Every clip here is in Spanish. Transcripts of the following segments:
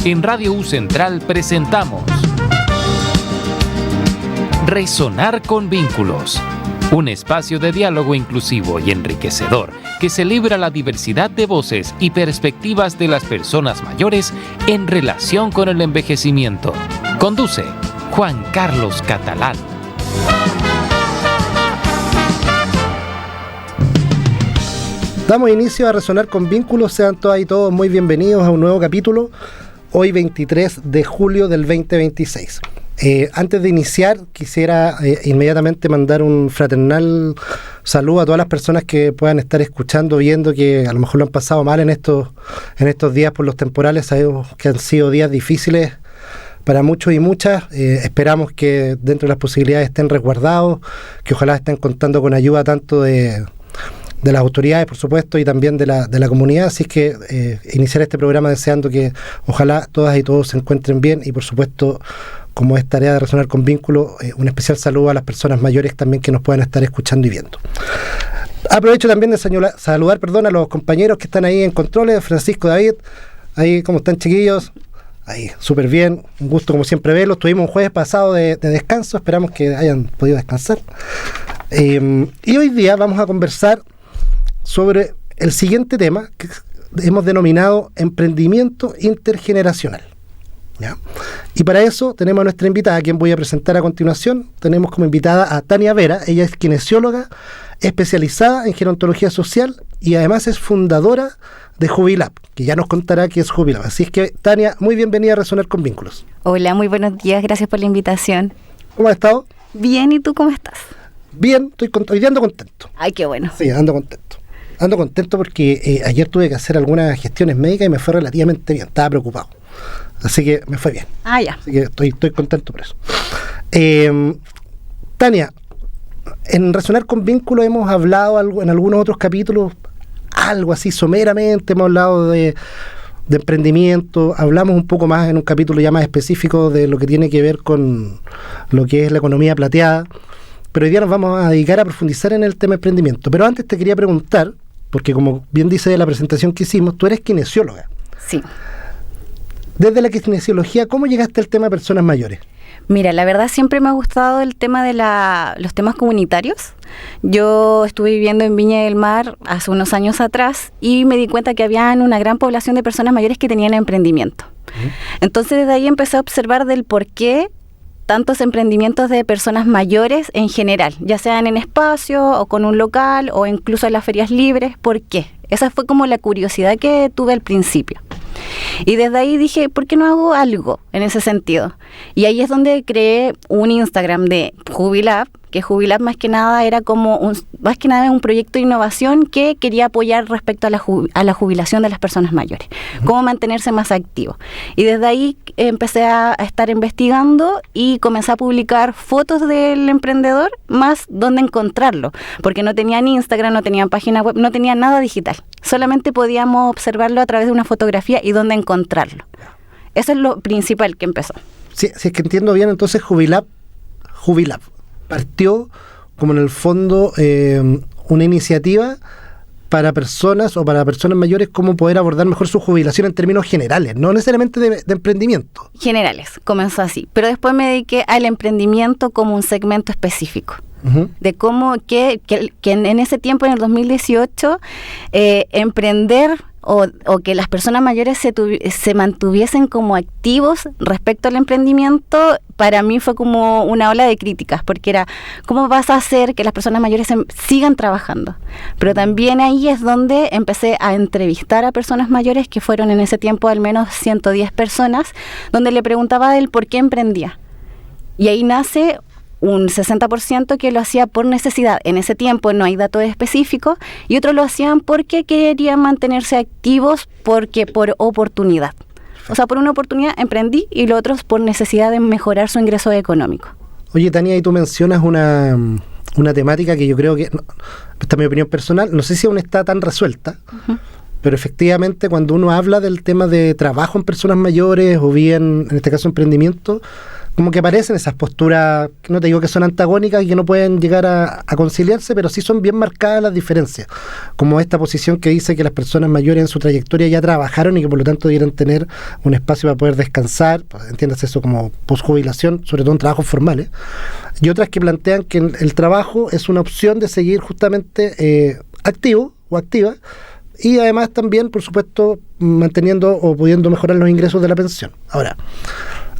En Radio U Central presentamos Resonar con Vínculos, un espacio de diálogo inclusivo y enriquecedor que celebra la diversidad de voces y perspectivas de las personas mayores en relación con el envejecimiento. Conduce Juan Carlos Catalán. Damos inicio a Resonar con Vínculos. Sean todas y todos muy bienvenidos a un nuevo capítulo, hoy 23 de julio del 2026. Antes de iniciar, quisiera inmediatamente mandar un fraternal saludo a todas las personas que puedan estar escuchando, viendo, que a lo mejor lo han pasado mal en estos días por los temporales. Sabemos que han sido días difíciles para muchos y muchas. Esperamos que dentro de las posibilidades estén resguardados, que ojalá estén contando con ayuda tanto de las autoridades, por supuesto, y también de la comunidad. Así que iniciar este programa deseando que ojalá todas y todos se encuentren bien, y por supuesto, como es tarea de Resonar con Vínculos, un especial saludo a las personas mayores también que nos puedan estar escuchando y viendo. Aprovecho también de saludar a los compañeros que están ahí en controles. Francisco, David, ahí, ¿cómo están, chiquillos? Ahí, súper bien, un gusto como siempre verlos. Tuvimos un jueves pasado de descanso, esperamos que hayan podido descansar. Y hoy día vamos a conversar sobre el siguiente tema que hemos denominado emprendimiento intergeneracional, ¿ya? Y para eso tenemos a nuestra invitada, a quien voy a presentar a continuación. Tenemos como invitada a Tania Vera. Ella es kinesióloga especializada en gerontología social y además es fundadora de Jubilab, que ya nos contará qué es Jubilab. Así es que, Tania, muy bienvenida a Resonar con Vínculos. Hola, muy buenos días, gracias por la invitación. ¿Cómo has estado? Bien, ¿y tú cómo estás? Bien, hoy día ando contento. Ay, qué bueno. Sí, ando contento. Ando contento porque ayer tuve que hacer algunas gestiones médicas y me fue relativamente bien. Estaba preocupado. Así que me fue bien. Ah, ya. Así que estoy contento por eso. Tania, en Resonar con Vínculos hemos hablado en algunos otros capítulos, algo así someramente, hemos hablado de emprendimiento, hablamos un poco más en un capítulo ya más específico de lo que tiene que ver con lo que es la economía plateada, pero hoy día nos vamos a dedicar a profundizar en el tema emprendimiento. Pero antes te quería preguntar, porque como bien dice la presentación que hicimos, tú eres kinesióloga. Sí. Desde la kinesiología, ¿cómo llegaste al tema de personas mayores? Mira, la verdad siempre me ha gustado el tema de los temas comunitarios. Yo estuve viviendo en Viña del Mar hace unos años atrás y me di cuenta que había una gran población de personas mayores que tenían emprendimiento. Entonces desde ahí empecé a observar del por qué tantos emprendimientos de personas mayores en general, ya sean en espacio o con un local o incluso en las ferias libres. ¿Por qué? Esa fue como la curiosidad que tuve al principio. Y desde ahí dije, ¿por qué no hago algo en ese sentido? Y ahí es donde creé un Instagram de Jubilab, que Jubilab más que nada era como un proyecto de innovación que quería apoyar respecto a la jubilación de las personas mayores, cómo mantenerse más activo. Y desde ahí empecé a estar investigando y comencé a publicar fotos del emprendedor, más dónde encontrarlo, porque no tenían Instagram, no tenían página web, no tenían nada digital. Solamente podíamos observarlo a través de una fotografía y dónde encontrarlo. Eso es lo principal que empezó. Si es que entiendo bien, entonces Jubilab partió como en el fondo una iniciativa para personas mayores, cómo poder abordar mejor su jubilación en términos generales, no necesariamente de emprendimiento. Generales, comenzó así. Pero después me dediqué al emprendimiento como un segmento específico. De cómo que en ese tiempo, en el 2018, emprender o que las personas mayores se mantuviesen como activos respecto al emprendimiento, para mí fue como una ola de críticas, porque era, ¿cómo vas a hacer que las personas mayores sigan trabajando? Pero también ahí es donde empecé a entrevistar a personas mayores, que fueron en ese tiempo al menos 110 personas, donde le preguntaba del por qué emprendía. Y ahí nace un 60% que lo hacía por necesidad. En ese tiempo no hay datos específicos, y otros lo hacían porque querían mantenerse activos, porque por oportunidad. O sea, por una oportunidad emprendí, y los otros por necesidad de mejorar su ingreso económico. Oye, Tania, y tú mencionas una temática que yo creo que, esta es mi opinión personal, no sé si aún está tan resuelta, pero efectivamente cuando uno habla del tema de trabajo en personas mayores, o bien, en este caso, emprendimiento, como que aparecen esas posturas, que no te digo que son antagónicas y que no pueden llegar a conciliarse, pero sí son bien marcadas las diferencias, como esta posición que dice que las personas mayores en su trayectoria ya trabajaron y que por lo tanto debieran tener un espacio para poder descansar, pues, entiendas eso como posjubilación, sobre todo en trabajos formales, y otras que plantean que el trabajo es una opción de seguir justamente activo o activa, y además también, por supuesto, manteniendo o pudiendo mejorar los ingresos de la pensión. Ahora,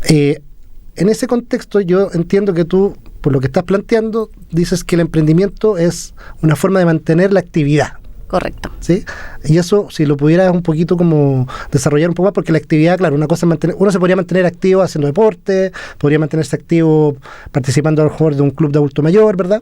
en ese contexto yo entiendo que tú, por lo que estás planteando, dices que el emprendimiento es una forma de mantener la actividad. Correcto. ¿Sí? Y eso, si lo pudieras un poquito como desarrollar un poco más, porque la actividad, claro, una cosa es mantener, uno se podría mantener activo haciendo deporte, podría mantenerse activo participando a lo mejor de un club de adulto mayor, ¿verdad?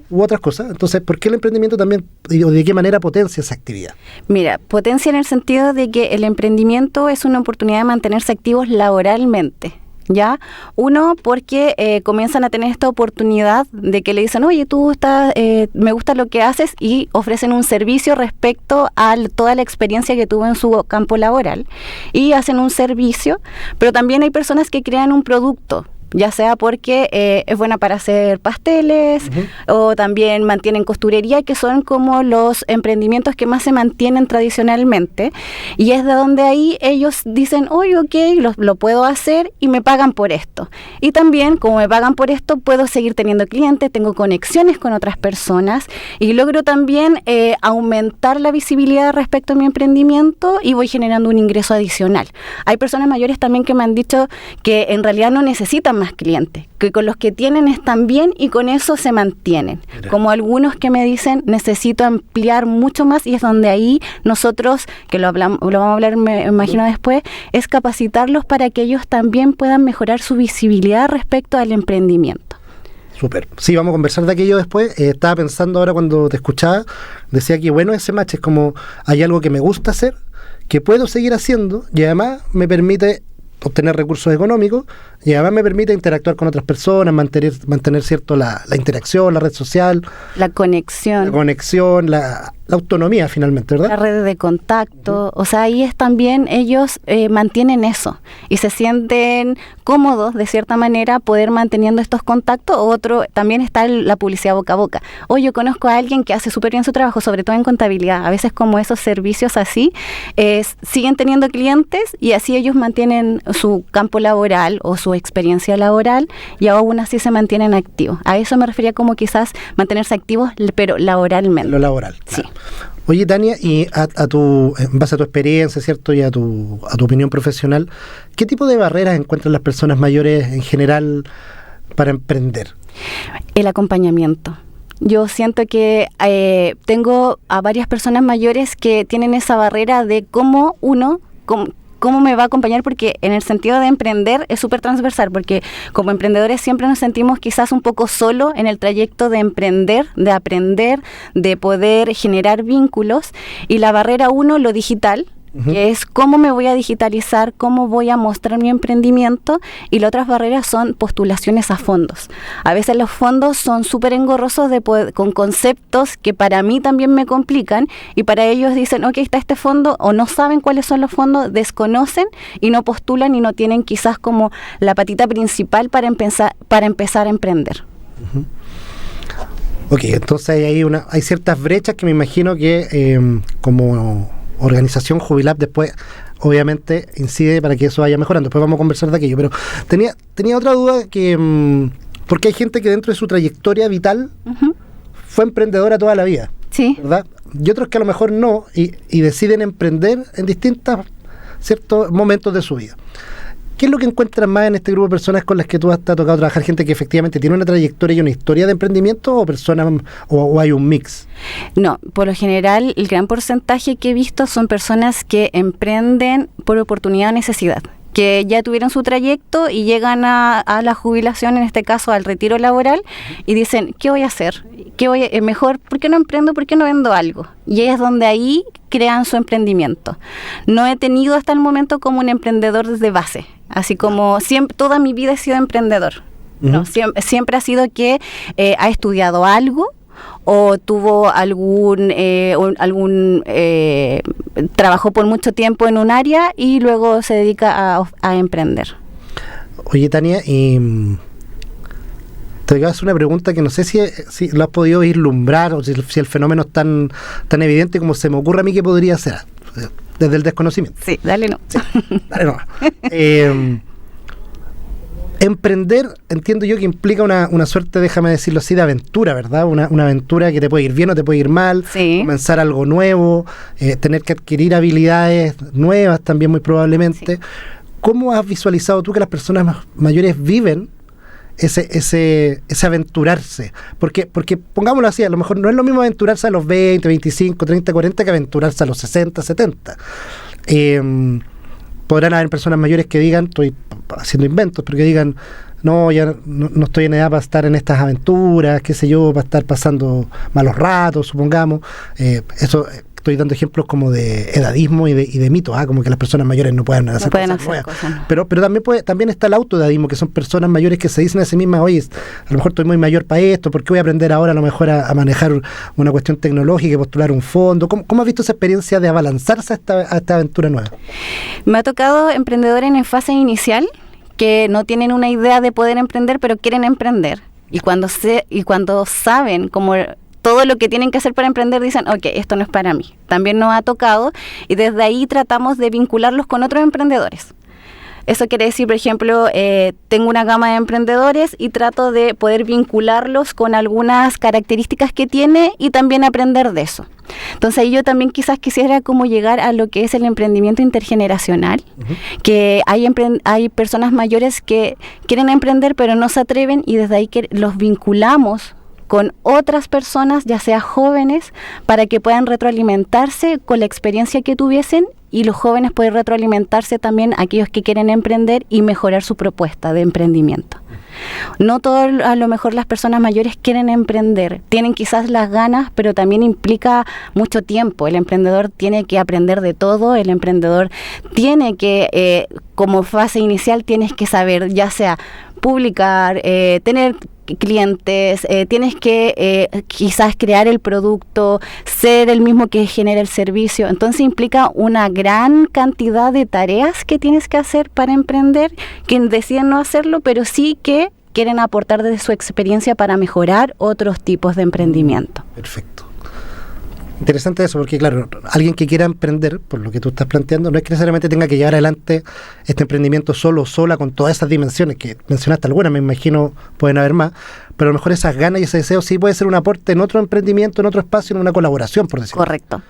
U otras cosas. Entonces, ¿por qué el emprendimiento también, o de qué manera potencia esa actividad? Mira, potencia en el sentido de que el emprendimiento es una oportunidad de mantenerse activos laboralmente. ¿Ya? Uno, porque comienzan a tener esta oportunidad de que le dicen, oye, tú estás, me gusta lo que haces, y ofrecen un servicio respecto a toda la experiencia que tuvo en su campo laboral, y hacen un servicio, pero también hay personas que crean un producto, ya sea porque es buena para hacer pasteles, o también mantienen costurería, que son como los emprendimientos que más se mantienen tradicionalmente, y es de donde ahí ellos dicen, oye, ok, lo puedo hacer y me pagan por esto. Y también, como me pagan por esto, puedo seguir teniendo clientes, tengo conexiones con otras personas, y logro también aumentar la visibilidad respecto a mi emprendimiento, y voy generando un ingreso adicional. Hay personas mayores también que me han dicho que en realidad no necesitan más clientes, que con los que tienen están bien y con eso se mantienen. Mira. Como algunos que me dicen, necesito ampliar mucho más, y es donde ahí nosotros, que lo vamos a hablar, me imagino después, es capacitarlos para que ellos también puedan mejorar su visibilidad respecto al emprendimiento. Súper. Sí, vamos a conversar de aquello después. Estaba pensando ahora cuando te escuchaba, decía que bueno, ese match es como, hay algo que me gusta hacer, que puedo seguir haciendo, y además me permite obtener recursos económicos, y además me permite interactuar con otras personas, mantener cierto la interacción, la red social, la conexión, la autonomía finalmente, ¿verdad? La red de contacto, o sea, ahí es también ellos mantienen eso y se sienten cómodos de cierta manera poder manteniendo estos contactos. Otro, también está la publicidad boca a boca. Oye, yo conozco a alguien que hace súper bien su trabajo, sobre todo en contabilidad. A veces como esos servicios así, siguen teniendo clientes y así ellos mantienen su campo laboral o su experiencia laboral, y aún así se mantienen activos. A eso me refería como quizás mantenerse activos, pero laboralmente. Lo laboral. Sí. Claro. Oye, Tania, y en base a tu experiencia, ¿cierto? Y a tu opinión profesional, ¿qué tipo de barreras encuentran las personas mayores en general para emprender? El acompañamiento. Yo siento que tengo a varias personas mayores que tienen esa barrera de cómo me va a acompañar, porque en el sentido de emprender es súper transversal, porque como emprendedores siempre nos sentimos quizás un poco solo en el trayecto de emprender, de aprender, de poder generar vínculos, y la barrera uno, lo digital, que es cómo me voy a digitalizar, cómo voy a mostrar mi emprendimiento, y las otras barreras son postulaciones a fondos. A veces los fondos son súper engorrosos con conceptos que para mí también me complican, y para ellos dicen, ok, está este fondo, o no saben cuáles son los fondos, desconocen y no postulan, y no tienen quizás como la patita principal para empezar a emprender. Ok, entonces hay ciertas brechas que me imagino que como organización Jubilab después obviamente incide para que eso vaya mejorando. Después vamos a conversar de aquello, pero tenía otra duda, que porque hay gente que dentro de su trayectoria vital fue emprendedora toda la vida, sí, ¿verdad? Y otros que a lo mejor no, y deciden emprender en distintos ciertos momentos de su vida. ¿Qué es lo que encuentras más en este grupo de personas con las que tú has tocado trabajar? ¿Gente que efectivamente tiene una trayectoria y una historia de emprendimiento, o personas, o hay un mix? No, por lo general el gran porcentaje que he visto son personas que emprenden por oportunidad o necesidad, que ya tuvieron su trayecto y llegan a la jubilación, en este caso al retiro laboral, y dicen, ¿qué voy a hacer? Mejor, ¿por qué no emprendo? ¿Por qué no vendo algo? Y es donde ahí crean su emprendimiento. No he tenido hasta el momento como un emprendedor desde base, así como toda mi vida he sido emprendedor. No, siempre ha sido que ha estudiado algo, o tuvo algún trabajó por mucho tiempo en un área y luego se dedica a emprender. Oye, Tania, te voy a hacer una pregunta que no sé si lo has podido vislumbrar o si el fenómeno es tan evidente como se me ocurre a mí que podría ser, desde el desconocimiento. Sí, dale no. Sí, dale no. Emprender, entiendo yo que implica una suerte, déjame decirlo así, de aventura, ¿verdad? Una aventura que te puede ir bien o te puede ir mal, sí. Comenzar algo nuevo, tener que adquirir habilidades nuevas también muy probablemente. Sí. ¿Cómo has visualizado tú que las personas mayores viven ese aventurarse? Porque pongámoslo así, a lo mejor no es lo mismo aventurarse a los 20, 25, 30, 40 que aventurarse a los 60, 70. Podrán haber personas mayores que digan, estoy haciendo inventos, pero que digan, no, ya no estoy en edad para estar en estas aventuras, qué sé yo, para estar pasando malos ratos, supongamos. Eso estoy dando ejemplos como de edadismo y de mitos, como que las personas mayores no pueden hacer cosas nuevas. No. Pero también está el autoedadismo, que son personas mayores que se dicen a sí mismas, oye, a lo mejor estoy muy mayor para esto, ¿por qué voy a aprender ahora a lo mejor a manejar una cuestión tecnológica y postular un fondo? ¿Cómo has visto esa experiencia de abalanzarse a esta aventura nueva? Me ha tocado emprendedores en fase inicial que no tienen una idea de poder emprender, pero quieren emprender. Y cuando saben cómo todo lo que tienen que hacer para emprender, dicen, ok, esto no es para mí. También nos ha tocado y desde ahí tratamos de vincularlos con otros emprendedores. Eso quiere decir, por ejemplo, tengo una gama de emprendedores y trato de poder vincularlos con algunas características que tiene y también aprender de eso. Entonces ahí yo también quizás quisiera como llegar a lo que es el emprendimiento intergeneracional, que hay personas mayores que quieren emprender pero no se atreven y desde ahí que los vinculamos con otras personas, ya sea jóvenes, para que puedan retroalimentarse con la experiencia que tuviesen y los jóvenes pueden retroalimentarse también aquellos que quieren emprender y mejorar su propuesta de emprendimiento. No a lo mejor las personas mayores quieren emprender, tienen quizás las ganas, pero también implica mucho tiempo. El emprendedor tiene que aprender de todo, el emprendedor tiene que, como fase inicial, tienes que saber ya sea publicar, tener clientes, tienes que quizás crear el producto, ser el mismo que genera el servicio. Entonces implica una gran cantidad de tareas que tienes que hacer para emprender, que deciden no hacerlo, pero sí que quieren aportar desde su experiencia para mejorar otros tipos de emprendimiento. Perfecto. Interesante eso, porque claro, alguien que quiera emprender, por lo que tú estás planteando, no es que necesariamente tenga que llevar adelante este emprendimiento solo o sola con todas esas dimensiones, que mencionaste algunas, me imagino pueden haber más, pero a lo mejor esas ganas y ese deseo sí puede ser un aporte en otro emprendimiento, en otro espacio, en una colaboración, por decirlo. Correcto.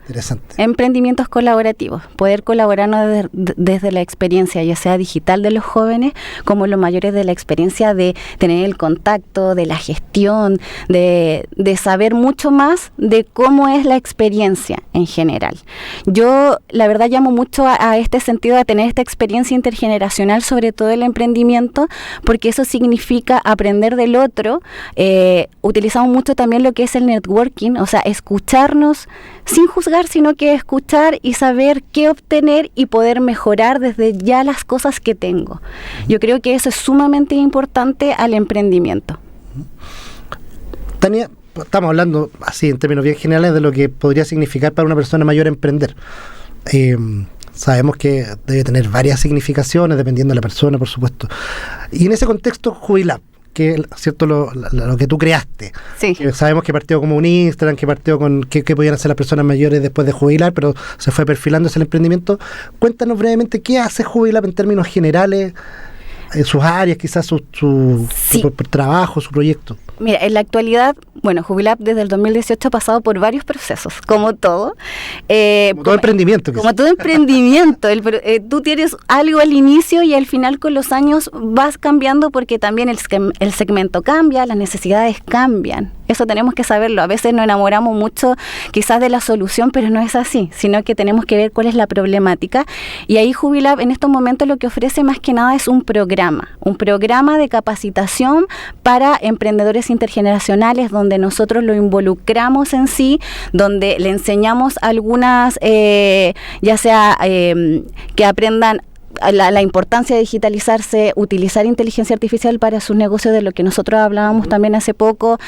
Interesante. Emprendimientos colaborativos, poder colaborar desde la experiencia, ya sea digital de los jóvenes, como los mayores de la experiencia de tener el contacto, de la gestión, de saber mucho más de cómo es la experiencia en general. Yo, la verdad, llamo mucho a este sentido, a tener esta experiencia intergeneracional, sobre todo el emprendimiento, porque eso significa aprender del otro. Utilizamos mucho también lo que es el networking, o sea, escucharnos sin juzgar, sino que escuchar y saber qué obtener y poder mejorar desde ya las cosas que tengo. Yo creo que eso es sumamente importante al emprendimiento. Tania, estamos hablando así en términos bien generales de lo que podría significar para una persona mayor emprender. Sabemos que debe tener varias significaciones dependiendo de la persona, por supuesto. Y en ese contexto, Jubilab, que cierto lo que tú creaste. Sí. Que sabemos que partió como un Instagram, que partió con qué podían hacer las personas mayores después de Jubilab, pero se fue perfilándose el emprendimiento. Cuéntanos brevemente qué hace Jubilab en términos generales, en sus áreas, quizás su trabajo, su proyecto. Mira, en la actualidad, bueno, Jubilab desde el 2018 ha pasado por varios procesos, como todo. Como todo emprendimiento. Como todo emprendimiento. Tú tienes algo al inicio y al final con los años vas cambiando porque también el segmento cambia, las necesidades cambian. Eso tenemos que saberlo. A veces nos enamoramos mucho quizás de la solución, pero no es así, sino que tenemos que ver cuál es la problemática. Y ahí Jubilab en estos momentos lo que ofrece más que nada es un programa de capacitación para emprendedores intergeneracionales, donde nosotros lo involucramos en sí, donde le enseñamos algunas, ya sea que aprendan la importancia de digitalizarse, utilizar inteligencia artificial para sus negocios, de lo que nosotros hablábamos también hace poco,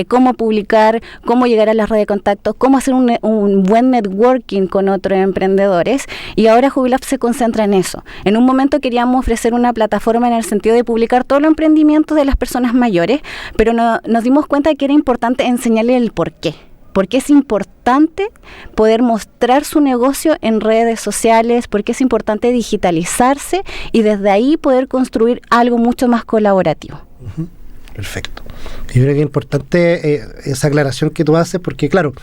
cómo publicar, cómo llegar a las redes de contactos, cómo hacer un buen networking con otros emprendedores. Y ahora Jubilab se concentra en eso. En un momento queríamos ofrecer una plataforma en el sentido de publicar todos los emprendimientos de las personas mayores, pero nos dimos cuenta de que era importante enseñarle el por qué. Porque es importante poder mostrar su negocio en redes sociales, porque es importante digitalizarse y desde ahí poder construir algo mucho más colaborativo. Uh-huh. Perfecto. Yo creo que es importante esa aclaración que tú haces, porque claro,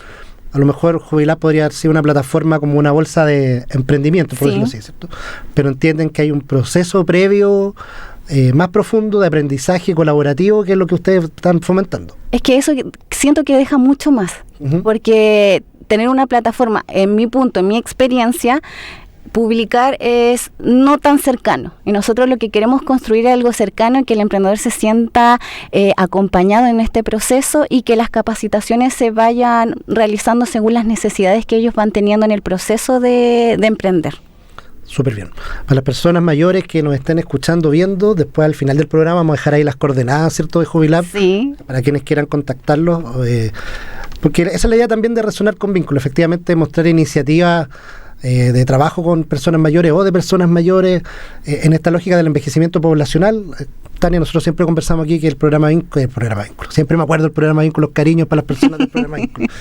a lo mejor Jubilab podría haber sido una plataforma como una bolsa de emprendimiento, por decirlo así, ¿cierto? Pero entienden que hay un proceso previo más profundo de aprendizaje colaborativo, que es lo que ustedes están fomentando. Es que eso siento que deja mucho más, porque tener una plataforma, en mi punto, en mi experiencia, publicar es no tan cercano, y nosotros lo que queremos construir es algo cercano, que el emprendedor se sienta acompañado en este proceso y que las capacitaciones se vayan realizando según las necesidades que ellos van teniendo en el proceso de emprender. Súper bien. Para las personas mayores que nos estén escuchando, viendo, después al final del programa vamos a dejar ahí las coordenadas, ¿cierto?, de Jubilab, sí, para quienes quieran contactarlos, porque esa es la idea también de Resonar con Vínculos, efectivamente mostrar iniciativas de trabajo con personas mayores o de personas mayores en esta lógica del envejecimiento poblacional. Tania, nosotros siempre conversamos aquí que el programa Vínculos, siempre me acuerdo del programa Vínculos, cariños para las personas del programa Vínculos.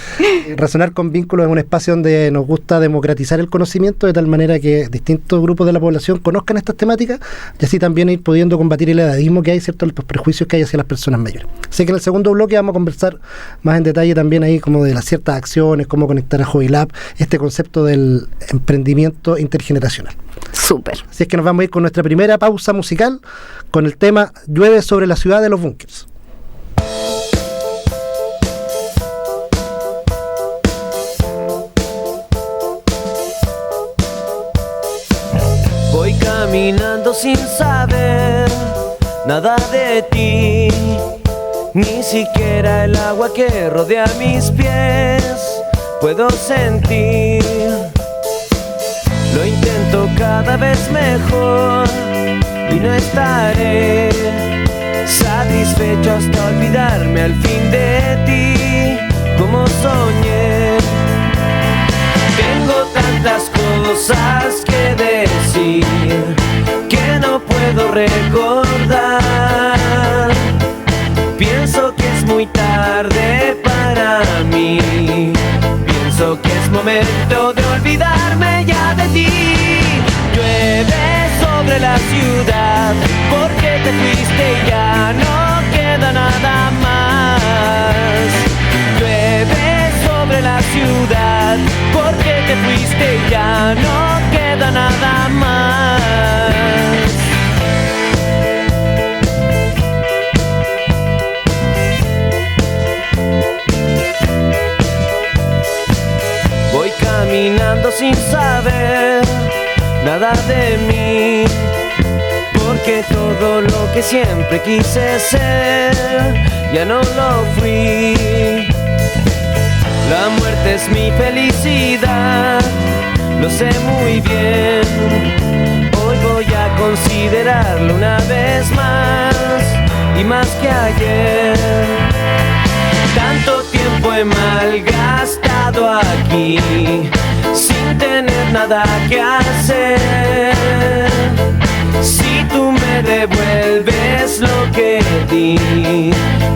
Resonar con Vínculos es un espacio donde nos gusta democratizar el conocimiento de tal manera que distintos grupos de la población conozcan estas temáticas y así también ir pudiendo combatir el edadismo que hay, ¿cierto?, los prejuicios que hay hacia las personas mayores. Así que en el segundo bloque vamos a conversar más en detalle también ahí como de las ciertas acciones, cómo conectar a Jubilab, este concepto del emprendimiento intergeneracional. Súper. Así es que nos vamos a ir con nuestra primera pausa musical con el tema Llueve sobre la ciudad de los Bunkers. Voy caminando sin saber nada de ti, ni siquiera el agua que rodea mis pies puedo sentir. Lo intento cada vez mejor y no estaré satisfecho hasta olvidarme al fin de ti, como soñé. Tengo tantas cosas que decir que no puedo recordar. Pienso que es muy tarde para mí, pienso que es momento de olvidarme ya de ti. Llueve sobre la ciudad porque te fuiste y ya no queda nada más. Llueve sobre la ciudad porque te fuiste y ya no queda nada más. Voy caminando sin saber nada de mí, porque todo lo que siempre quise ser ya no lo fui. La muerte es mi felicidad, lo sé muy bien. Hoy voy a considerarlo una vez más y más que ayer. Tanto tiempo he malgastado aquí sin tener nada que hacer. Si tú me devuelves lo que di,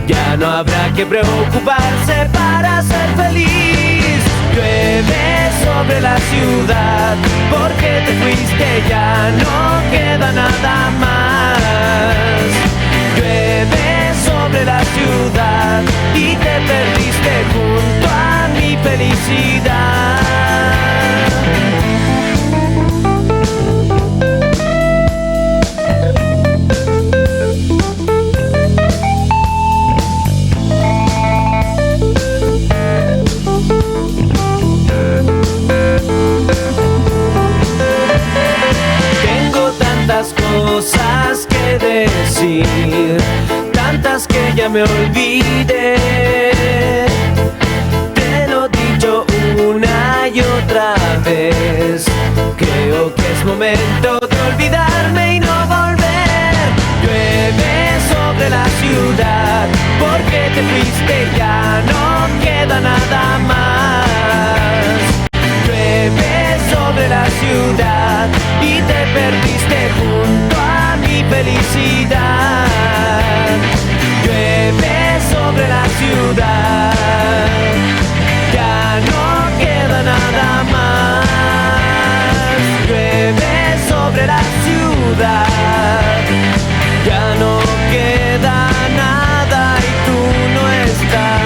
ya no habrá que preocuparse para ser feliz. Llueve sobre la ciudad porque te fuiste, ya no queda nada más. Llueve sobre la ciudad y te perdiste junto a mi felicidad. Tengo tantas cosas que decir, tantas que ya me olvidé. Te lo he dicho una y otra vez, creo que es momento de olvidar. porque te fuiste, ya no queda nada más. Llueve sobre la ciudad y te perdiste junto a mi felicidad. Llueve sobre la ciudad, ya no queda nada más. Llueve sobre la ciudad, ya no queda nada y tú no estás.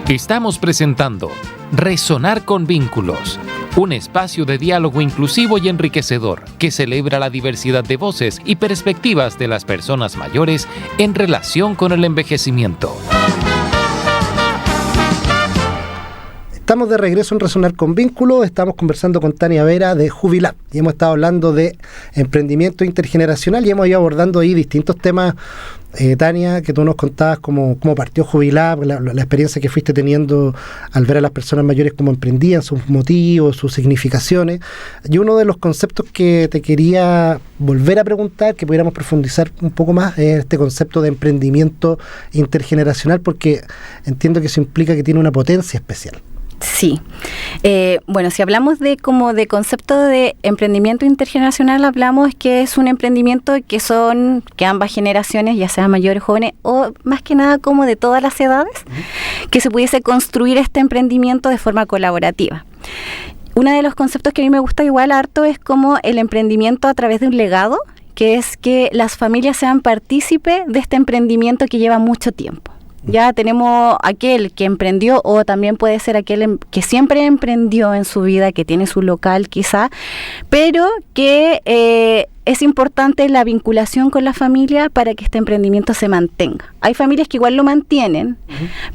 Estamos presentando Resonar con Vínculos, un espacio de diálogo inclusivo y enriquecedor que celebra la diversidad de voces y perspectivas de las personas mayores en relación con el envejecimiento. Estamos de regreso en Resonar con Vínculos. Estamos conversando con Tania Vera de Jubilab y hemos estado hablando de emprendimiento intergeneracional y hemos ido abordando ahí distintos temas. Tania, que tú nos contabas cómo partió Jubilab, la experiencia que fuiste teniendo al ver a las personas mayores cómo emprendían, sus motivos, sus significaciones. Y uno de los conceptos que te quería volver a preguntar, que pudiéramos profundizar un poco más, es este concepto de emprendimiento intergeneracional, porque entiendo que eso implica que tiene una potencia especial. Sí. Bueno, si hablamos de concepto de emprendimiento intergeneracional, hablamos que es un emprendimiento que ambas generaciones, ya sean mayores, jóvenes, o más que nada como de todas las edades, que se pudiese construir este emprendimiento de forma colaborativa. Uno de los conceptos que a mí me gusta igual harto es como el emprendimiento a través de un legado, que es que las familias sean partícipes de este emprendimiento que lleva mucho tiempo. Ya tenemos aquel que emprendió, o también puede ser aquel que siempre emprendió en su vida, que tiene su local quizá, pero que es importante la vinculación con la familia para que este emprendimiento se mantenga. Hay familias que igual lo mantienen,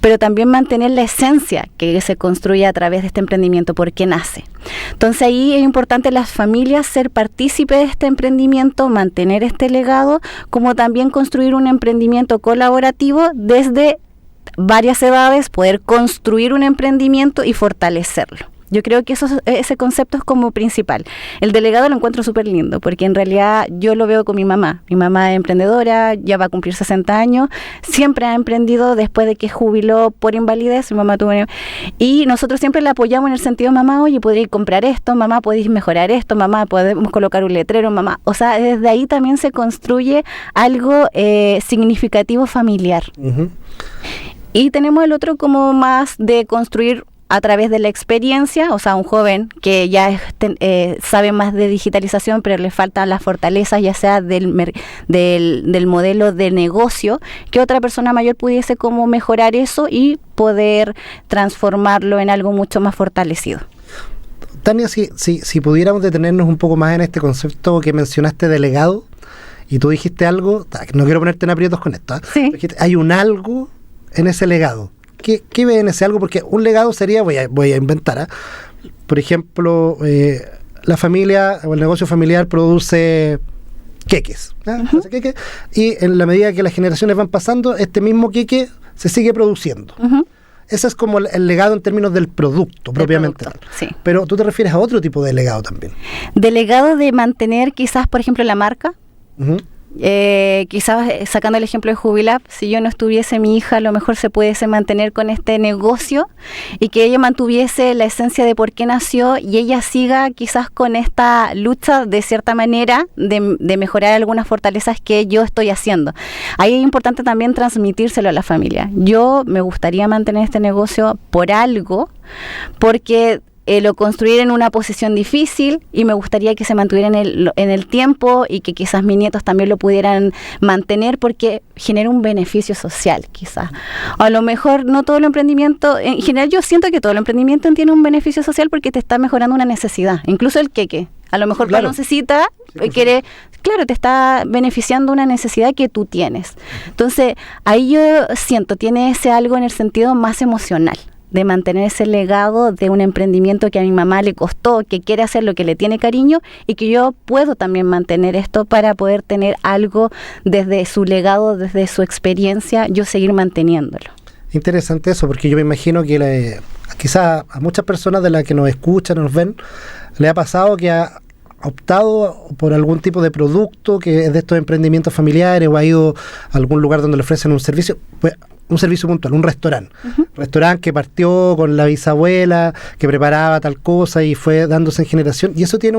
pero también mantener la esencia que se construye a través de este emprendimiento, porque nace. Entonces ahí es importante las familias ser partícipes de este emprendimiento, mantener este legado, como también construir un emprendimiento colaborativo desde varias edades, poder construir un emprendimiento y fortalecerlo. Yo creo que ese concepto es como principal. El delegado lo encuentro súper lindo, porque en realidad yo lo veo con mi mamá. Mi mamá es emprendedora, ya va a cumplir 60 años, siempre ha emprendido después de que jubiló por invalidez. Mi mamá y nosotros siempre la apoyamos en el sentido, mamá, oye, podréis comprar esto, mamá, podéis mejorar esto, mamá, podemos colocar un letrero, mamá. O sea, desde ahí también se construye algo significativo familiar. Y tenemos el otro como más de construir a través de la experiencia, o sea, un joven que ya sabe más de digitalización, pero le faltan las fortalezas, ya sea del modelo de negocio, que otra persona mayor pudiese como mejorar eso y poder transformarlo en algo mucho más fortalecido. Tania, si pudiéramos detenernos un poco más en este concepto que mencionaste de legado, y tú dijiste algo, no quiero ponerte en aprietos con esto, sí. Dijiste, hay un algo en ese legado. ¿Qué ve en ese algo? Porque un legado sería, voy a inventar, por ejemplo, la familia o el negocio familiar produce queques, hace queques, y en la medida que las generaciones van pasando, este mismo queque se sigue produciendo. Ese es como el legado en términos del producto propiamente tal. Sí. Pero tú te refieres a otro tipo de legado también. De legado de mantener quizás, por ejemplo, la marca. Quizás sacando el ejemplo de Jubilab, si yo no estuviese, mi hija a lo mejor se pudiese mantener con este negocio y que ella mantuviese la esencia de por qué nació y ella siga quizás con esta lucha de cierta manera de mejorar algunas fortalezas que yo estoy haciendo. Ahí es importante también transmitírselo a la familia. Yo me gustaría mantener este negocio por algo, porque lo construir en una posición difícil y me gustaría que se mantuviera en el tiempo y que quizás mis nietos también lo pudieran mantener, porque genera un beneficio social quizás. A lo mejor no todo el emprendimiento, en general yo siento que todo el emprendimiento tiene un beneficio social porque te está mejorando una necesidad, incluso el queque. A lo mejor claro. Necesita, quiere, claro, te está beneficiando una necesidad que tú tienes. Entonces, ahí yo siento, tiene ese algo en el sentido más emocional. de mantener ese legado de un emprendimiento que a mi mamá le costó, que quiere hacer lo que le tiene cariño, y que yo puedo también mantener esto para poder tener algo desde su legado, desde su experiencia, yo seguir manteniéndolo. Interesante eso, porque yo me imagino que quizás a muchas personas de las que nos escuchan o nos ven, le ha pasado que ha optado por algún tipo de producto que es de estos emprendimientos familiares, o ha ido a algún lugar donde le ofrecen un servicio, pues, un servicio puntual, un restaurante. Restaurante que partió con la bisabuela, que preparaba tal cosa y fue dándose en generación. Y eso tiene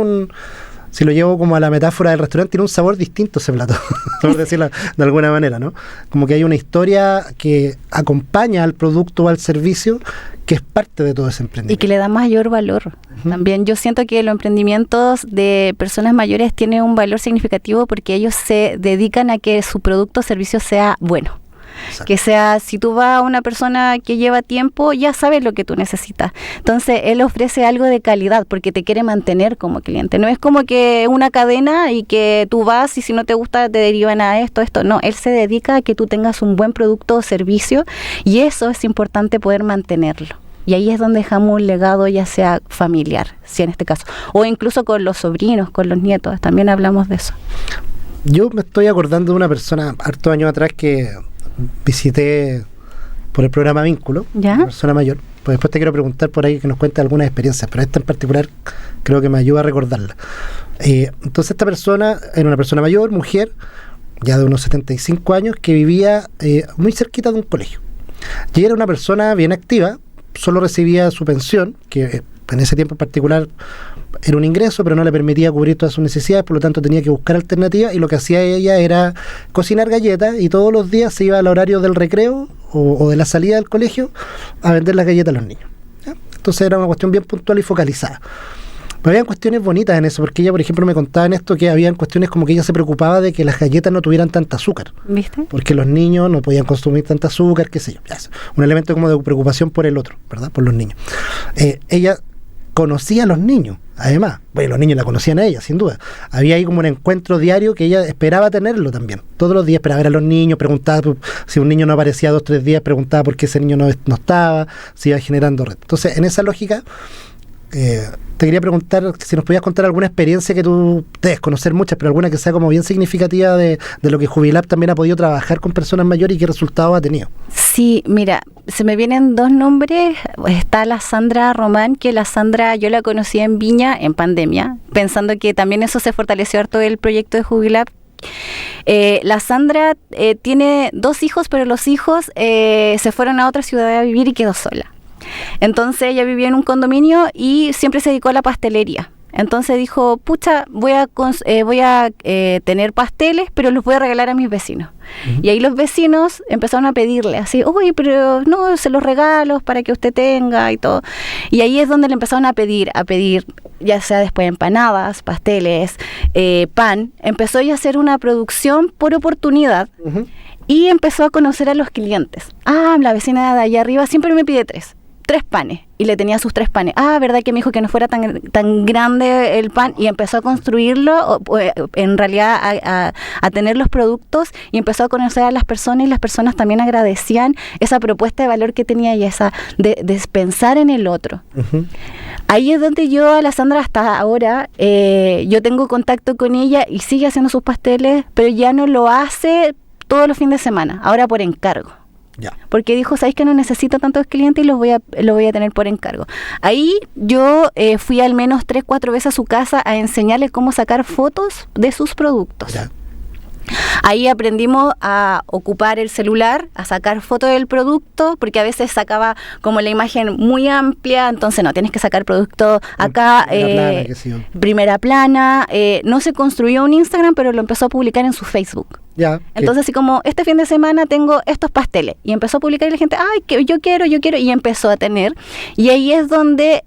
si lo llevo como a la metáfora del restaurante, tiene un sabor distinto ese plato, por decirlo de alguna manera, ¿no? Como que hay una historia que acompaña al producto o al servicio que es parte de todo ese emprendimiento. Y que le da mayor valor. También yo siento que los emprendimientos de personas mayores tienen un valor significativo porque ellos se dedican a que su producto o servicio sea bueno. Exacto. Que sea, si tú vas a una persona que lleva tiempo, ya sabes lo que tú necesitas. Entonces, él ofrece algo de calidad porque te quiere mantener como cliente. No es como que una cadena y que tú vas y si no te gusta te derivan a esto. No, él se dedica a que tú tengas un buen producto o servicio y eso es importante poder mantenerlo. Y ahí es donde dejamos un legado, ya sea familiar, si en este caso, o incluso con los sobrinos, con los nietos. También hablamos de eso. Yo me estoy acordando de una persona hartos años atrás que visité por el programa Vínculo, una persona mayor. Pues después te quiero preguntar por ahí que nos cuente algunas experiencias, pero esta en particular creo que me ayuda a recordarla. Entonces esta persona era una persona mayor, mujer, ya de unos 75 años, que vivía muy cerquita de un colegio. Y era una persona bien activa, solo recibía su pensión, que en ese tiempo en particular era un ingreso, pero no le permitía cubrir todas sus necesidades, por lo tanto tenía que buscar alternativas, y lo que hacía ella era cocinar galletas, y todos los días se iba al horario del recreo o de la salida del colegio a vender las galletas a los niños, ¿ya? Entonces era una cuestión bien puntual y focalizada. Pero habían cuestiones bonitas en eso, porque ella, por ejemplo, me contaba en esto que habían cuestiones como que ella se preocupaba de que las galletas no tuvieran tanta azúcar. ¿Viste? Porque los niños no podían consumir tanta azúcar, qué sé yo. Un elemento como de preocupación por el otro, ¿verdad? Por los niños. Ella conocía a los niños, además. Bueno, los niños la conocían a ella, sin duda. Había ahí como un encuentro diario que ella esperaba tenerlo también. Todos los días esperaba ver a los niños, preguntaba si un niño no aparecía 2 o 3 días, preguntaba por qué ese niño no estaba, se iba generando red. Entonces, en esa lógica, te quería preguntar si nos podías contar alguna experiencia que tú debes conocer muchas, pero alguna que sea como bien significativa de lo que Jubilab también ha podido trabajar con personas mayores y qué resultados ha tenido. Sí, mira, se me vienen 2 nombres. Está la Sandra Román, que la Sandra yo la conocí en Viña en pandemia, pensando que también eso se fortaleció harto el proyecto de Jubilab. La Sandra tiene 2 hijos, pero los hijos se fueron a otra ciudad a vivir y quedó sola. Entonces ella vivía en un condominio y siempre se dedicó a la pastelería. Entonces dijo, pucha, voy a tener pasteles, pero los voy a regalar a mis vecinos. Y ahí los vecinos empezaron a pedirle así, uy, pero no, se los regalo para que usted tenga y todo. Y ahí es donde le empezaron a pedir, ya sea después empanadas, pasteles, pan. Empezó ella a hacer una producción por oportunidad. Y empezó a conocer a los clientes. La vecina de allá arriba siempre me pide 3 panes, y le tenía sus 3 panes. Verdad que me dijo que no fuera tan grande el pan, y empezó a construirlo, en realidad a tener los productos, y empezó a conocer a las personas, y las personas también agradecían esa propuesta de valor que tenía, y esa de pensar en el otro. Ahí es donde yo a la Sandra hasta ahora, yo tengo contacto con ella y sigue haciendo sus pasteles, pero ya no lo hace todos los fines de semana, ahora por encargo. Porque dijo, ¿sabéis que no necesito tantos clientes y los voy a tener por encargo? Ahí yo fui al menos 3-4 veces a su casa a enseñarle cómo sacar fotos de sus productos. Ahí aprendimos a ocupar el celular, a sacar fotos del producto, porque a veces sacaba como la imagen muy amplia, entonces no, tienes que sacar producto acá, primera plana, no se construyó un Instagram, pero lo empezó a publicar en su Facebook. Entonces así como, este fin de semana tengo estos pasteles, y empezó a publicar y la gente, que yo quiero, y empezó a tener, y ahí es donde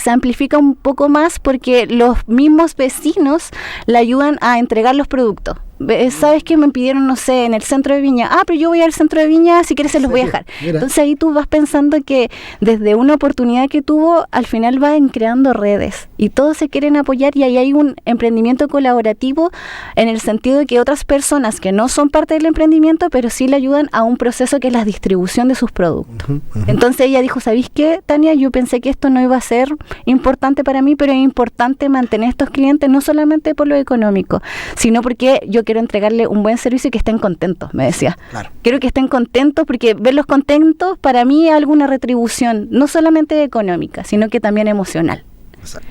se amplifica un poco más, porque los mismos vecinos le ayudan a entregar los productos. ¿sabes qué? Me pidieron, no sé, en el centro de Viña. Pero yo voy al centro de Viña, si quieres se los voy a dejar. Mira. Entonces ahí tú vas pensando que desde una oportunidad que tuvo, al final van creando redes y todos se quieren apoyar, y ahí hay un emprendimiento colaborativo en el sentido de que otras personas que no son parte del emprendimiento, pero sí le ayudan a un proceso que es la distribución de sus productos. Entonces ella dijo, ¿sabéis qué, Tania? Yo pensé que esto no iba a ser importante para mí, pero es importante mantener estos clientes no solamente por lo económico, sino porque yo quiero entregarle un buen servicio y que estén contentos, me decía. Claro. Quiero que estén contentos, porque verlos contentos para mí es alguna retribución, no solamente económica, sino que también emocional. Exacto.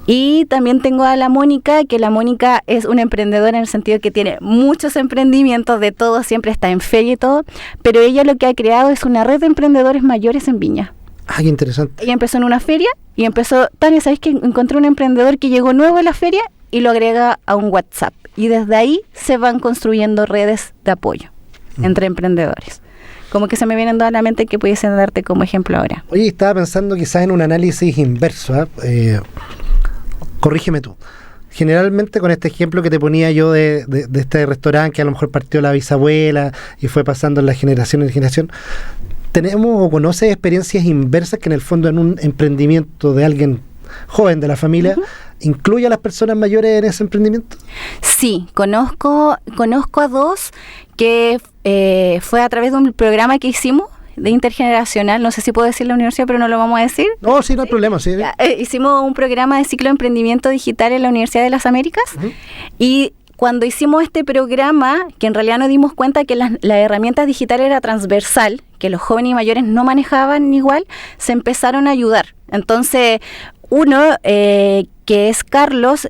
Y también tengo a la Mónica, que la Mónica es una emprendedora en el sentido que tiene muchos emprendimientos de todo, siempre está en feria y todo, pero ella lo que ha creado es una red de emprendedores mayores en Viña. Qué interesante. Ella empezó en una feria y empezó, Tania, ¿sabes que encontré un emprendedor que llegó nuevo a la feria y lo agrega a un WhatsApp? Y desde ahí se van construyendo redes de apoyo entre emprendedores. Como que se me vienen toda a la mente que pudiesen darte como ejemplo ahora. Oye, estaba pensando quizás en un análisis inverso. Corrígeme tú. Generalmente con este ejemplo que te ponía yo de este restaurante que a lo mejor partió la bisabuela y fue pasando en la generación en generación, ¿tenemos o conoces experiencias inversas que en el fondo en un emprendimiento de alguien joven de la familia incluye a las personas mayores en ese emprendimiento? Sí, conozco a dos que fue a través de un programa que hicimos de intergeneracional, no sé si puedo decir la universidad, pero no lo vamos a decir. No, sí, no hay problema, sí. Hicimos un programa de ciclo de emprendimiento digital en la Universidad de las Américas, y cuando hicimos este programa, que en realidad nos dimos cuenta que la herramienta digital era transversal, que los jóvenes y mayores no manejaban igual, se empezaron a ayudar. Entonces, uno, que es Carlos,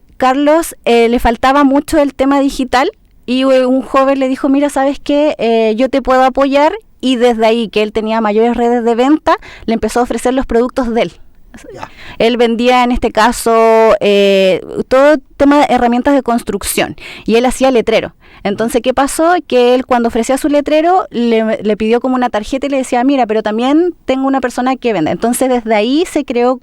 le faltaba mucho el tema digital, y un joven le dijo, mira, ¿sabes qué? Yo te puedo apoyar, y desde ahí, que él tenía mayores redes de venta, le empezó a ofrecer los productos de él. Yeah. Él vendía en este caso todo tema de herramientas de construcción, y él hacía letrero. Entonces, ¿qué pasó? Que él, cuando ofrecía su letrero, le pidió como una tarjeta y le decía, mira, pero también tengo una persona que vende. Entonces, desde ahí se creó,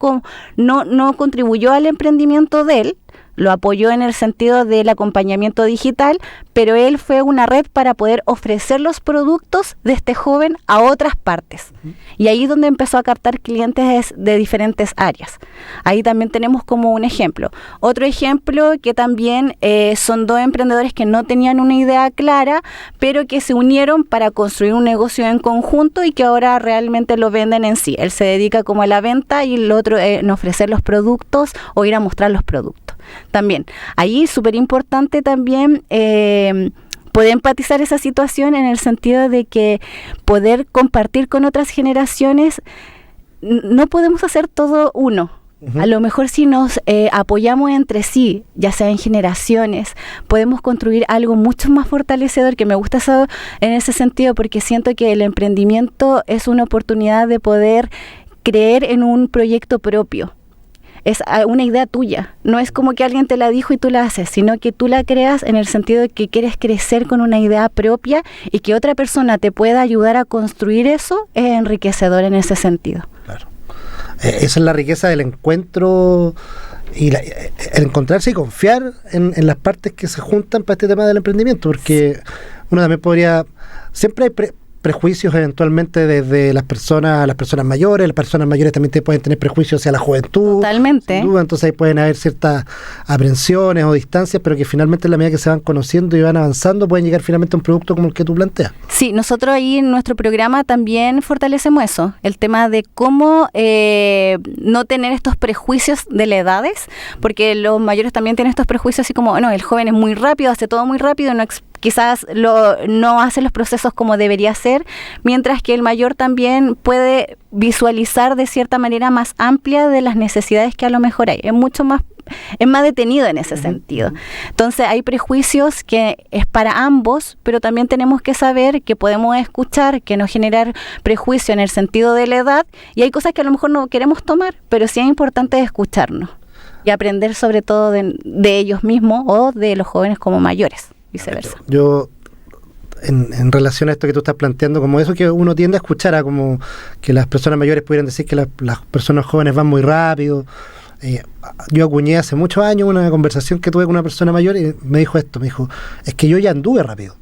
no contribuyó al emprendimiento de él, lo apoyó en el sentido del acompañamiento digital, pero él fue una red para poder ofrecer los productos de este joven a otras partes. Y ahí es donde empezó a captar clientes de diferentes áreas. Ahí también tenemos como un ejemplo. Otro ejemplo que también son dos emprendedores que no tenían una idea clara, pero que se unieron para construir un negocio en conjunto y que ahora realmente lo venden en sí. Él se dedica como a la venta y el otro en ofrecer los productos o ir a mostrar los productos. También, ahí es súper importante también poder empatizar esa situación en el sentido de que poder compartir con otras generaciones, no podemos hacer todo uno. A lo mejor si nos apoyamos entre sí, ya sea en generaciones, podemos construir algo mucho más fortalecedor, que me gusta eso en ese sentido, porque siento que el emprendimiento es una oportunidad de poder creer en un proyecto propio. Es una idea tuya, no es como que alguien te la dijo y tú la haces, sino que tú la creas en el sentido de que quieres crecer con una idea propia y que otra persona te pueda ayudar a construir eso, es enriquecedor en ese sentido. Claro. Esa es la riqueza del encuentro y el encontrarse y confiar en las partes que se juntan para este tema del emprendimiento, porque uno también podría, siempre hay prejuicios eventualmente desde las personas mayores. Las personas mayores también pueden tener prejuicios hacia la juventud. Totalmente. Sin duda, entonces ahí pueden haber ciertas aprensiones o distancias, pero que finalmente en la medida que se van conociendo y van avanzando pueden llegar finalmente a un producto como el que tú planteas. Sí, nosotros ahí en nuestro programa también fortalecemos eso, el tema de cómo no tener estos prejuicios de las edades, porque los mayores también tienen estos prejuicios así como, no, el joven es muy rápido, hace todo muy rápido, quizás no hace los procesos como debería ser, mientras que el mayor también puede visualizar de cierta manera más amplia de las necesidades que a lo mejor hay. Es más detenido en ese sentido. Entonces hay prejuicios que es para ambos, pero también tenemos que saber que podemos escuchar, que no generar prejuicio en el sentido de la edad, y hay cosas que a lo mejor no queremos tomar, pero sí es importante escucharnos y aprender sobre todo de ellos mismos o de los jóvenes como mayores. Viceversa. Yo, en relación a esto que tú estás planteando, como eso que uno tiende a escuchar, a como que las personas mayores pudieran decir que las personas jóvenes van muy rápido, Yo acuñé hace muchos años una conversación que tuve con una persona mayor y me dijo esto, me dijo, es que yo ya anduve rápido.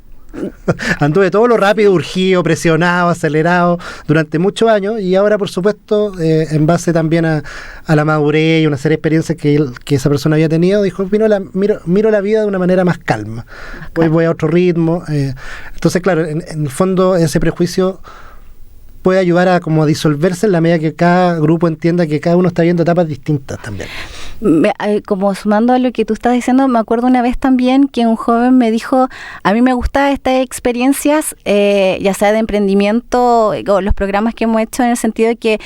Anduve todo lo rápido, urgido, presionado, acelerado durante muchos años, y ahora por supuesto en base también a la madurez y una serie de experiencias que esa persona había tenido, dijo, miro la vida de una manera más calma, voy a otro ritmo. Entonces claro, en el fondo ese prejuicio puede ayudar a como a disolverse en la medida que cada grupo entienda que cada uno está viendo etapas distintas también. Como sumando a lo que tú estás diciendo, me acuerdo una vez también que un joven me dijo, a mí me gustan estas experiencias, ya sea de emprendimiento o los programas que hemos hecho, en el sentido de que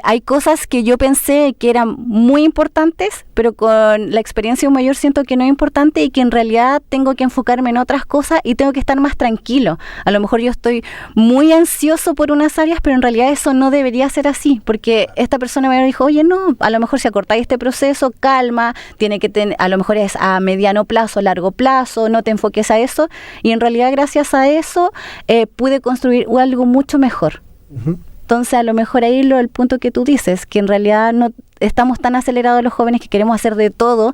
hay cosas que yo pensé que eran muy importantes, pero con la experiencia de un mayor siento que no es importante y que en realidad tengo que enfocarme en otras cosas y tengo que estar más tranquilo. A lo mejor yo estoy muy ansioso por unas áreas, pero en realidad eso no debería ser así, porque esta persona me dijo, oye, no, a lo mejor si acortáis este proceso, calma, tiene que tener, a lo mejor es a mediano plazo, largo plazo, no te enfoques a eso, y en realidad gracias a eso pude construir algo mucho mejor. Uh-huh. Entonces a lo mejor ahí el punto que tú dices, que en realidad no estamos tan acelerados los jóvenes que queremos hacer de todo,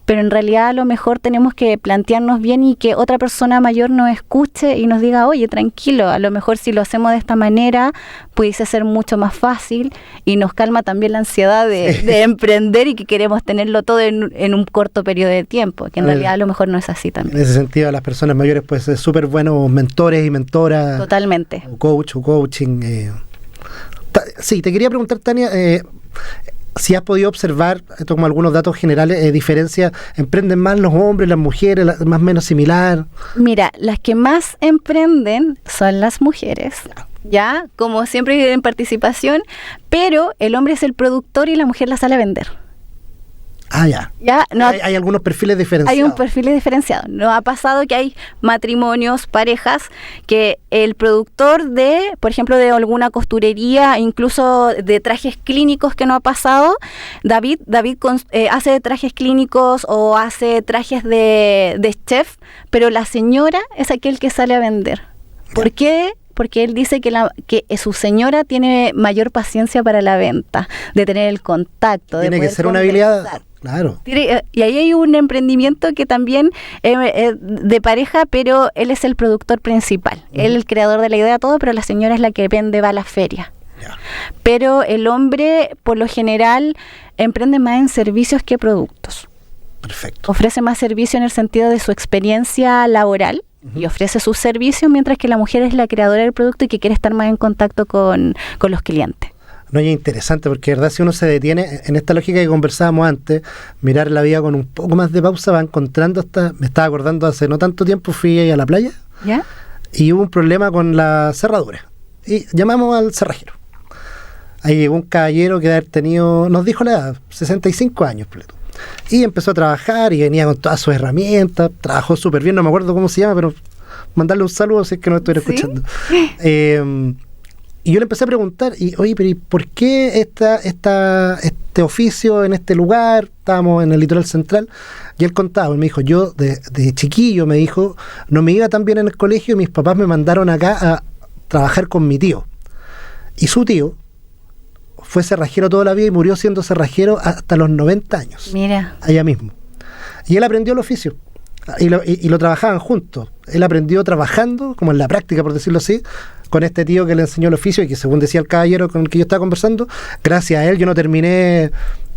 pero en realidad a lo mejor tenemos que plantearnos bien y que otra persona mayor nos escuche y nos diga, oye, tranquilo, a lo mejor si lo hacemos de esta manera pudiese ser mucho más fácil, y nos calma también la ansiedad de emprender y que queremos tenerlo todo en un corto periodo de tiempo, que en realidad a lo mejor no es así también. En ese sentido, las personas mayores pueden ser súper buenos mentores y mentoras. Totalmente. O coach o coaching. Sí, te quería preguntar, Tania, si has podido observar, esto como algunos datos generales, diferencias, ¿emprenden más los hombres, las mujeres, más o menos similar? Mira, las que más emprenden son las mujeres, ¿ya? Como siempre en participación, pero el hombre es el productor y la mujer la sale a vender. Ah, ya. No, hay algunos perfiles diferenciados. Hay un perfil diferenciado. Nos ha pasado que hay matrimonios, parejas, que el productor de, por ejemplo, de alguna costurería, incluso de trajes clínicos que no ha pasado, David hace trajes clínicos o hace trajes de chef, pero la señora es aquel que sale a vender. ¿Por qué? Porque él dice que su señora tiene mayor paciencia para la venta, de tener el contacto. Tiene que ser una habilidad. Claro. Y ahí hay un emprendimiento que también de pareja, pero él es el productor principal. Uh-huh. Él es el creador de la idea, todo, pero la señora es la que vende, va a la feria. Yeah. Pero el hombre, por lo general, emprende más en servicios que productos. Perfecto. Ofrece más servicio en el sentido de su experiencia laboral. Uh-huh. Y ofrece sus servicios, mientras que la mujer es la creadora del producto y que quiere estar más en contacto con los clientes. No, es interesante, porque de verdad si uno se detiene en esta lógica que conversábamos antes, mirar la vida con un poco más de pausa, va encontrando me estaba acordando hace no tanto tiempo, fui ahí a la playa. ¿Ya? Y hubo un problema con la cerradura y llamamos al cerrajero. Ahí llegó un caballero que nos dijo la edad, 65 años, y empezó a trabajar y venía con todas sus herramientas, trabajó súper bien, no me acuerdo cómo se llama, pero mandarle un saludo si es que no estuviera escuchando. Y yo le empecé a preguntar, oye, pero ¿y por qué este oficio en este lugar? Estábamos en el litoral central, y él contaba, y me dijo, yo de chiquillo, me dijo, no me iba tan bien en el colegio, y mis papás me mandaron acá a trabajar con mi tío. Y su tío fue cerrajero toda la vida y murió siendo cerrajero hasta los 90 años. Mira. Allá mismo. Y él aprendió el oficio. Y lo trabajaban juntos. Él aprendió trabajando, como en la práctica, por decirlo así, con este tío que le enseñó el oficio y que, según decía el caballero con el que yo estaba conversando, gracias a él yo no terminé,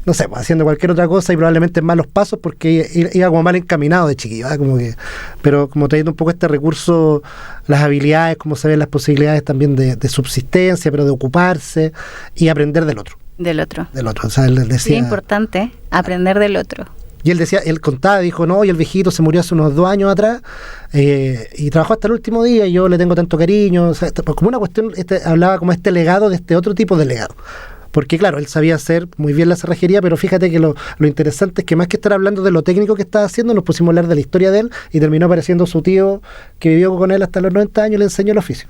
no sé, haciendo cualquier otra cosa y probablemente en malos pasos, porque iba como mal encaminado de chiquillo, pero como trayendo un poco este recurso, las habilidades, como se ven las posibilidades también de subsistencia, pero de ocuparse y aprender del otro. O sea, él decía, sí, importante, aprender del otro. Y él contaba, dijo, no, y el viejito se murió hace unos 2 años atrás, y trabajó hasta el último día, y yo le tengo tanto cariño. O sea, como una cuestión, hablaba como este legado de este otro tipo de legado. Porque claro, él sabía hacer muy bien la cerrajería, pero fíjate que lo interesante es que más que estar hablando de lo técnico que estaba haciendo, nos pusimos a hablar de la historia de él, y terminó apareciendo su tío, que vivió con él hasta los 90 años, y le enseñó el oficio.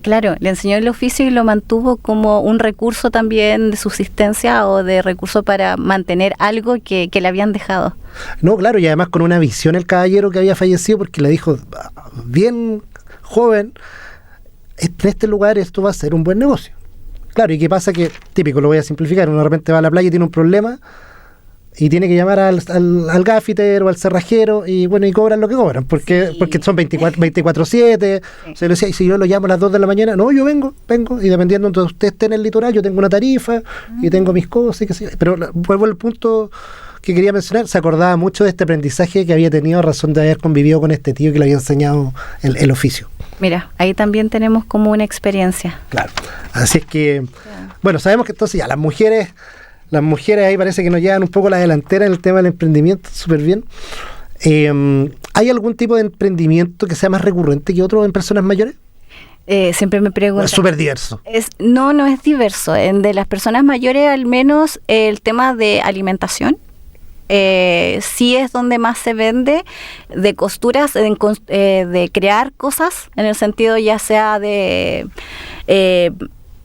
Claro, le enseñó el oficio y lo mantuvo como un recurso también de subsistencia o de recurso para mantener algo que le habían dejado. No, claro, y además con una visión el caballero que había fallecido, porque le dijo, bien joven, en este lugar esto va a ser un buen negocio. Claro, ¿y qué pasa? Que, típico, lo voy a simplificar, uno de repente va a la playa y tiene un problema, y tiene que llamar al gaffiter o al cerrajero y bueno, y cobran lo que cobran, porque son 24/7. Sí. Se le decía, y si yo lo llamo a las 2 de la mañana, no, yo vengo, y dependiendo de donde usted esté en el litoral, yo tengo una tarifa y tengo mis cosas, y que sí. Pero vuelvo al punto que quería mencionar, se acordaba mucho de este aprendizaje que había tenido a razón de haber convivido con este tío que le había enseñado el oficio. Mira, ahí también tenemos como una experiencia. Claro, así es que, bueno, sabemos que entonces ya las mujeres ahí parece que nos llevan un poco la delantera en el tema del emprendimiento, súper bien. ¿Hay algún tipo de emprendimiento que sea más recurrente que otro en personas mayores? Siempre me preguntan. Es súper diverso. No es diverso. De las personas mayores, al menos el tema de alimentación. Sí es donde más se vende, de costuras, de crear cosas, en el sentido ya sea de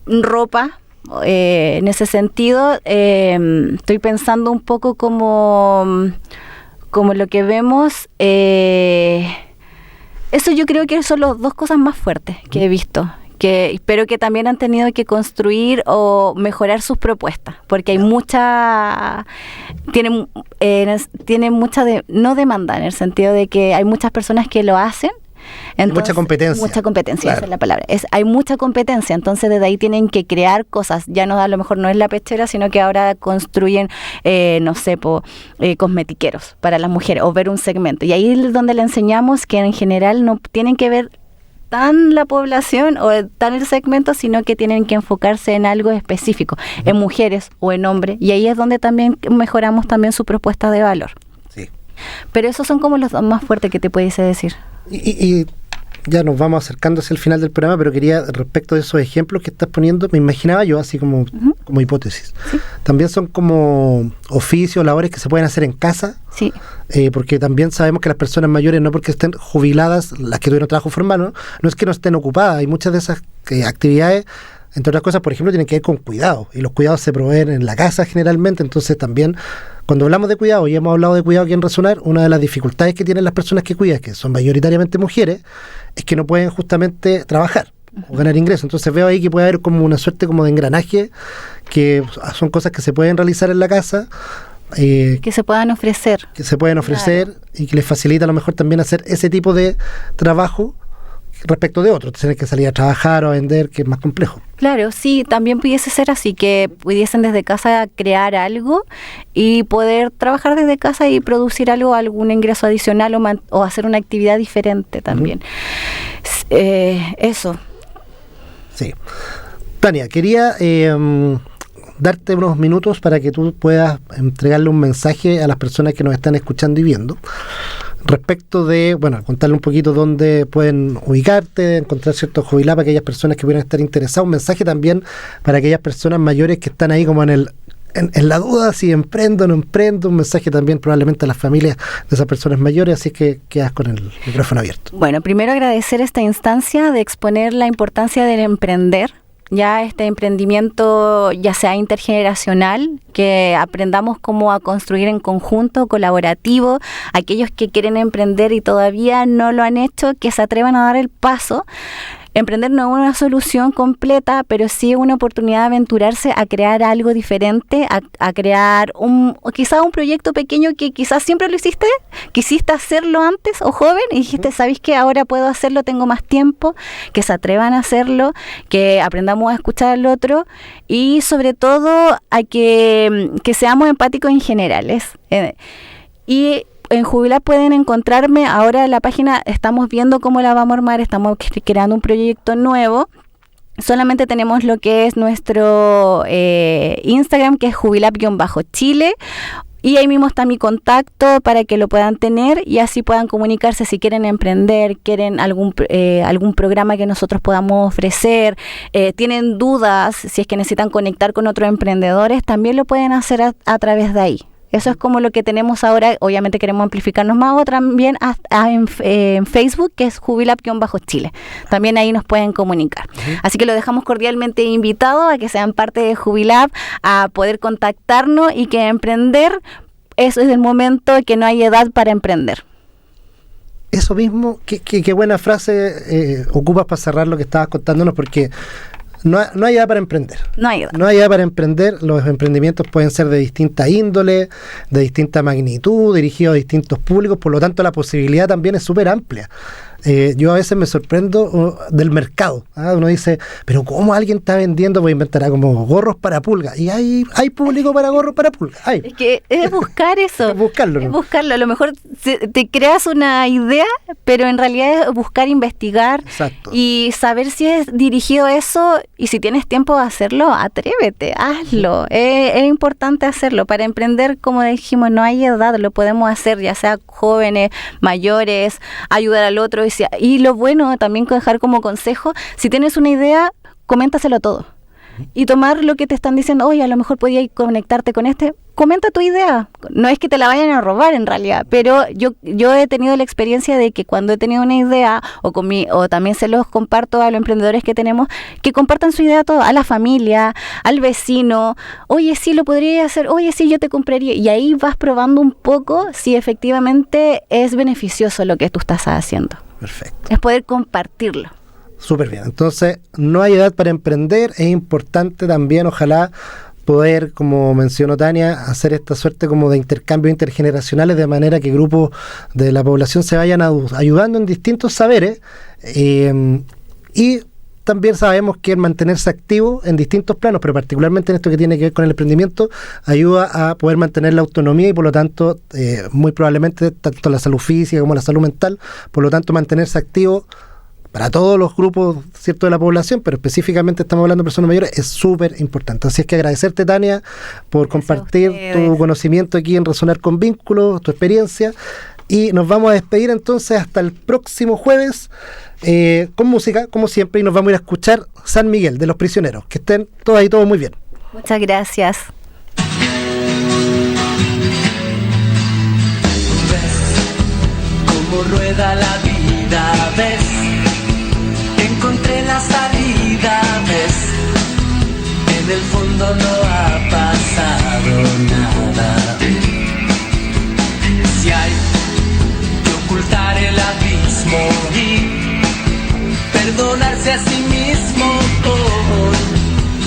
ropa. En ese sentido, estoy pensando un poco como lo que vemos. Eso yo creo que son las dos cosas más fuertes que he visto, pero que también han tenido que construir o mejorar sus propuestas, porque hay tiene mucha no demanda, en el sentido de que hay muchas personas que lo hacen. Entonces, mucha competencia, claro. Esa es la palabra. Hay mucha competencia, entonces desde ahí tienen que crear cosas. Ya no, a lo mejor no es la pechera, sino que ahora construyen, cosmetiqueros para las mujeres, o ver un segmento. Y ahí es donde le enseñamos que en general no tienen que ver tan la población o tan el segmento, sino que tienen que enfocarse en algo específico, en mujeres o en hombres. Y ahí es donde también mejoramos también su propuesta de valor. Sí. Pero esos son como los dos más fuertes que te pudiese decir. Y ya nos vamos acercando hacia el final del programa, pero quería, respecto de esos ejemplos que estás poniendo, me imaginaba yo así como hipótesis. ¿Sí? También son como oficios, labores que se pueden hacer en casa. Sí. Porque también sabemos que las personas mayores, no porque estén jubiladas, las que tuvieron trabajo formal, no es que no estén ocupadas. Hay muchas de esas actividades, entre otras cosas, por ejemplo, tienen que ver con cuidado, y los cuidados se proveen en la casa generalmente. Entonces también, cuando hablamos de cuidado, y hemos hablado de cuidado aquí en Resonar, una de las dificultades que tienen las personas que cuidan, que son mayoritariamente mujeres, es que no pueden justamente trabajar o ganar ingresos. Entonces veo ahí que puede haber como una suerte como de engranaje, que son cosas que se pueden realizar en la casa, que se puedan ofrecer. Claro. Y que les facilita a lo mejor también hacer ese tipo de trabajo respecto de otros, tener que salir a trabajar o a vender, que es más complejo. Claro, sí, también pudiese ser así, que pudiesen desde casa crear algo y poder trabajar desde casa y producir algún ingreso adicional o hacer una actividad diferente también. Eso. Sí. Tania, quería darte unos minutos para que tú puedas entregarle un mensaje a las personas que nos están escuchando y viendo, respecto de, contarle un poquito dónde pueden ubicarte, encontrar ciertos jubilados para aquellas personas que pudieran estar interesadas, un mensaje también para aquellas personas mayores que están ahí como en la duda si emprendo o no emprendo, un mensaje también probablemente a las familias de esas personas mayores, así que quedas con el micrófono abierto. Bueno, primero agradecer esta instancia de exponer la importancia del emprender. Ya este emprendimiento, ya sea intergeneracional, que aprendamos cómo a construir en conjunto, colaborativo, aquellos que quieren emprender y todavía no lo han hecho, que se atrevan a dar el paso. Emprender no es una solución completa, pero sí una oportunidad de aventurarse a crear algo diferente, a crear quizás un proyecto pequeño que quizás siempre lo quisiste hacerlo antes o joven y dijiste, ¿sabes qué? Ahora puedo hacerlo, tengo más tiempo, que se atrevan a hacerlo, que aprendamos a escuchar al otro y sobre todo a que seamos empáticos en generales. Y en Jubilab pueden encontrarme, ahora en la página estamos viendo cómo la vamos a armar, estamos creando un proyecto nuevo. Solamente tenemos lo que es nuestro Instagram, que es Jubilab-Chile, y ahí mismo está mi contacto para que lo puedan tener y así puedan comunicarse si quieren emprender, quieren algún programa que nosotros podamos ofrecer, tienen dudas, si es que necesitan conectar con otros emprendedores, también lo pueden hacer a través de ahí. Eso es como lo que tenemos ahora. Obviamente queremos amplificarnos más, o también en Facebook, que es Jubilab-Chile. También ahí nos pueden comunicar. Uh-huh. Así que lo dejamos cordialmente invitado a que sean parte de Jubilab, a poder contactarnos y que emprender, eso es el momento que no hay edad para emprender. Eso mismo, qué buena frase ocupas para cerrar lo que estabas contándonos, porque No hay edad para emprender. No hay edad. No hay edad para emprender. Los emprendimientos pueden ser de distinta índole, de distinta magnitud, dirigidos a distintos públicos, por lo tanto la posibilidad también es súper amplia. Yo a veces me sorprendo del mercado. Uno dice, pero ¿cómo alguien está vendiendo? Voy a inventar como gorros para pulga. Y hay público para gorros para pulga. Es que es buscar eso. Es buscarlo, ¿no? Es buscarlo. A lo mejor te creas una idea, pero en realidad es buscar, investigar. Exacto. Y saber si es dirigido a eso, y si tienes tiempo de hacerlo, atrévete, hazlo. Es importante hacerlo. Para emprender, como dijimos, no hay edad, lo podemos hacer, ya sea jóvenes, mayores, ayudar al otro. Y lo bueno también dejar como consejo, si tienes una idea, coméntaselo todo. Y tomar lo que te están diciendo, oye, a lo mejor podías conectarte con comenta tu idea. No es que te la vayan a robar en realidad, pero yo he tenido la experiencia de que cuando he tenido una idea, o también se los comparto a los emprendedores que tenemos, que compartan su idea a la familia, al vecino. Oye, sí, lo podría hacer. Oye, sí, yo te compraría. Y ahí vas probando un poco si efectivamente es beneficioso lo que tú estás haciendo. Perfecto. Es poder compartirlo. Súper bien. Entonces, no hay edad para emprender. Es importante también, ojalá, poder, como mencionó Tania, hacer esta suerte como de intercambios intergeneracionales, de manera que grupos de la población se vayan ayudando en distintos saberes. Y también sabemos que el mantenerse activo en distintos planos, pero particularmente en esto que tiene que ver con el emprendimiento, ayuda a poder mantener la autonomía y por lo tanto, muy probablemente, tanto la salud física como la salud mental, por lo tanto, mantenerse activo para todos los grupos, ¿cierto?, de la población, pero específicamente estamos hablando de personas mayores, es súper importante. Así es que agradecerte, Tania, por compartir tu conocimiento aquí en Resonar con Vínculos, tu experiencia, y nos vamos a despedir entonces hasta el próximo jueves con música, como siempre, y nos vamos a ir a escuchar San Miguel de Los Prisioneros. Que estén todas y todos muy bien. Muchas gracias. ¿Ves cómo rueda la vida? ¿Ves